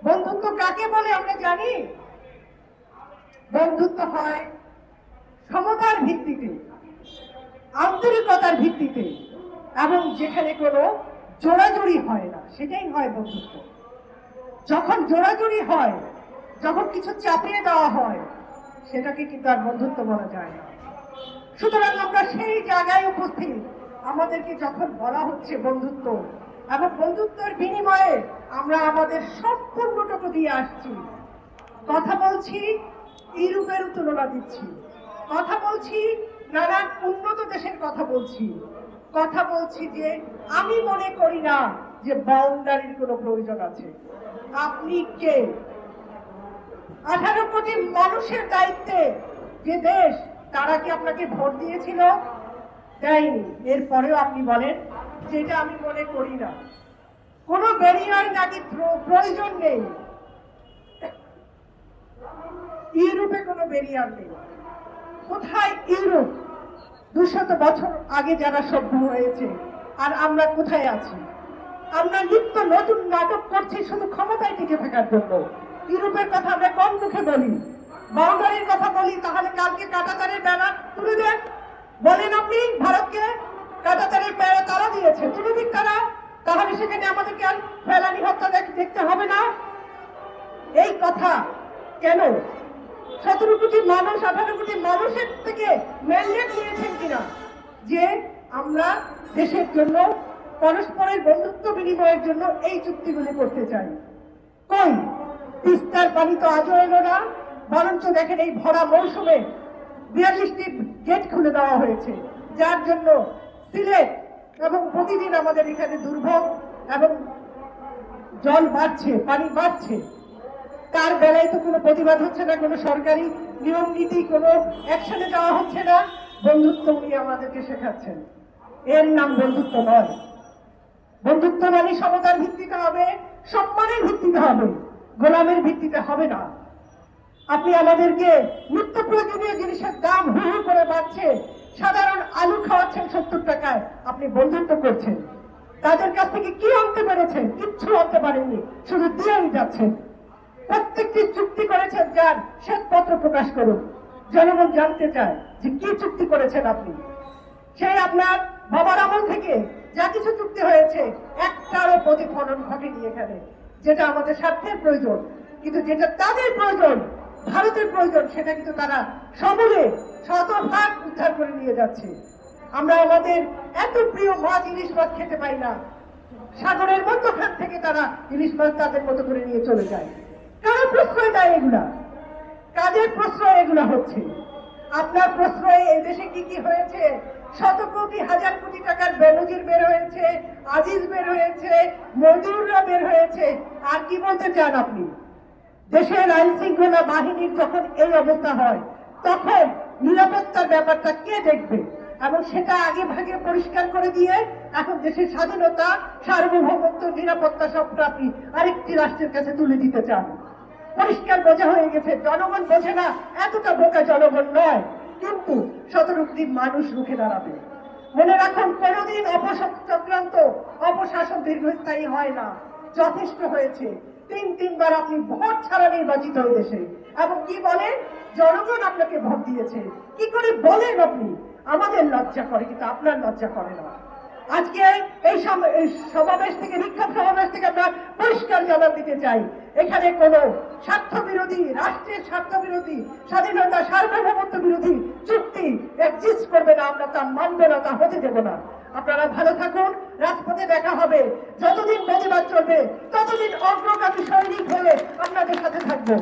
বন্ধুত্ব কাকে বলে আমরা জানি? বন্ধুত্ব হয় সমতার ভিত্তিতে, আন্তরিকতার ভিত্তিতে, এবং যেখানে কোনো জোড়াজুড়ি হয় না, সেটাই হয় বন্ধুত্ব। যখন জোড়াজুড়ি হয়, যখন কিছু চাপিয়ে দেওয়া হয়, সেটাকে কিন্তু আর বন্ধুত্ব বলা যায় না। সুতরাং আমরা সেই জায়গায় উপস্থিত, আমাদেরকে যখন বলা হচ্ছে বন্ধুত্ব, এবং বন্ধুত্বের বিনিময়ে আমরা আমাদের সম্পূর্ণটুকু দিয়ে আসছি। কথা বলছি, ইউরোপের তুলনা দিচ্ছি, কথা বলছি, নানান উন্নত দেশের কথা বলছি, কথা বলছি যে আমি মনে করি না যে বাউন্ডারির কোনো প্রয়োজন আছে। আপনি কে? 18 কোটি মানুষের দায়িত্বে যে দেশ, তারা কি আপনাকে ভোট দিয়েছিল? দেয়নি। এরপরেও আপনি বলেন যেটা আমি মনে করি না। কোনো ব্যারিয়ার নাকি প্রয়োজন নেই। ইউরোপে কোনো ব্যারিয়ার নেই। কোথায় ইউরোপ? 200 বছর আগে যারা সভ্য হয়েছে, আর আমরা কোথায় আছি? আমরা নিত্য নতুন নাটক করছি শুধু ক্ষমতায় টিকে থাকার জন্য। ইউরোপের কথা আমরা কম মুখে বলি, বাউন্ডারির কথা বলি। তাহলে কালকে কাঁটাতারের বেড়া তুলে দেন, বলেন আপনি ভারতকে কাঁটাতারের বেড়া তারা দিয়েছে, তুলে দিক তারা। তাহলে সেখানে আমাদেরকে আর ফেলানি হত্যা দেখতে হবে না। এই কথা কেন? 17 কোটি মানুষ, 18 কোটি মানুষের থেকে ম্যান্ডেট নিয়েছেন কিনা যে আমরা দেশের জন্য, পরস্পরের বন্ধুত্ব বিনিময়ের জন্য এই চুক্তিগুলি করতে চাই? কই? তিস্তার পানি তো আজও এলো না। বরঞ্চ দেখেন এই ভরা মৌসুমে 42টি গেট খুলে দেওয়া হয়েছে, যার জন্য সিলেট এবং প্রতিদিন আমাদের এখানে দুর্ভোগ এবং জল বাড়ছে, পানি বাড়ছে। তার বেলায় তো কোনো প্রতিবাদ হচ্ছে না, কোনো সরকারি নিয়ম নীতি, কোনো অ্যাকশনে যাওয়া হচ্ছে না। বন্ধুত্ব উনি আমাদেরকে শেখাচ্ছেন। এর নাম বন্ধুত্ব নয়। বন্ধুত্ব মানে সমতার ভিত্তিতে হবে, সম্মানের ভিত্তিতে হবে, গোলামের ভিত্তিতে হবে না। আপনি আমাদেরকে নিত্য প্রয়োজনীয় জিনিসের দাম হু হু করে বাড়ছে, সাধারণ আলু খাওয়াচ্ছেন 70 টাকায়, আপনি বন্ধুত্ব করছেন। তাদের কাছ থেকে কি আনতে পেরেছেন? কিচ্ছু আনতে পারেননি, শুধু দিয়েই যাচ্ছেন। প্রত্যেকটি চুক্তি করেছেন, যার শ্বেতপত্র প্রকাশ করুন, জনগণ জানতে চায় যে কি চুক্তি করেছেন আপনি। সেই আপনার বাবার আমল থেকে যা কিছু চুক্তি হয়েছে, একটারও প্রতিফলন ঘটেনি এখানে। যেটা আমাদের স্বার্থের প্রয়োজন, কিন্তু যেটা তাদের প্রয়োজন, ভারতের প্রয়োজন, সেটা কিন্তু তারা সমূলে শতভাগ উদ্ধার করে নিয়ে যাচ্ছে। আমরা আমাদের এত প্রিয় মাছ, ইলিশ মাছ খেতে পাই না। সাগরের মধ্যখান থেকে তারা ইলিশ মাছ তাদের মতো করে নিয়ে চলে যায়। কারো প্রশ্রয় দেয় এগুলা? কাদের প্রশ্রয় এগুলা হচ্ছে? আপনার প্রশ্রয়ে এই দেশে কি কি হয়েছে? শত কোটি, হাজার কোটি টাকার বেনজির বের হয়েছে, আজিজ বের হয়েছে, মজুররা বের হয়েছে। আর কি বলতে চান আপনি? দেশের আইন শৃঙ্খলা বাহিনীর যখন এই অবস্থা হয়, তখন নিরাপত্তার ব্যাপারটা কে দেখবে? এবং সেটা আগে ভাগে পরিষ্কার করে দিয়ে এখন দেশের স্বাধীনতা, সার্বভৌমত্ব, নিরাপত্তা সবটা আপনি আরেকটি রাষ্ট্রের কাছে তুলে দিতে চান। পরিষ্কার বোঝা হয়ে গেছে, জনগণ বোঝে না, এতটা বোকা জনগণ নয়, কিন্তু 17 কোটি মানুষ রুখে দাঁড়াবে। মনে রাখুন, কোনদিন চক্রান্ত, অপশাসন দীর্ঘস্থায়ী হয় না। যথেষ্ট হয়েছে। 3বার আপনি ভোট ছাড়া নির্বাচিত হয়ে দেশে, এবং কি বলেন? জনগণ আপনাকে ভোট দিয়েছে। কি করে বলেন আপনি? আমাদের লজ্জা করে, কিন্তু আপনার লজ্জা করে না। আজকে এই সমাবেশ থেকে, বিক্ষোভ সমাবেশ থেকে আমরা পরিষ্কার জবাব দিতে চাই, এখানে কোনো স্বার্থ বিরোধী, রাষ্ট্রের স্বার্থ বিরোধী, স্বাধীনতা, সার্বভৌমত্ব বিরোধী চুক্তি এক্সিস্ট করবে না। আমরা তা মানব না, তা হতে দেব না। আপনারা ভালো থাকুন, রাজপথে দেখা হবে। যতদিন প্রতিবাদ চলবে, ততদিন অগ্রগামী সৈনিক হয়ে আপনাদের সাথে থাকবো।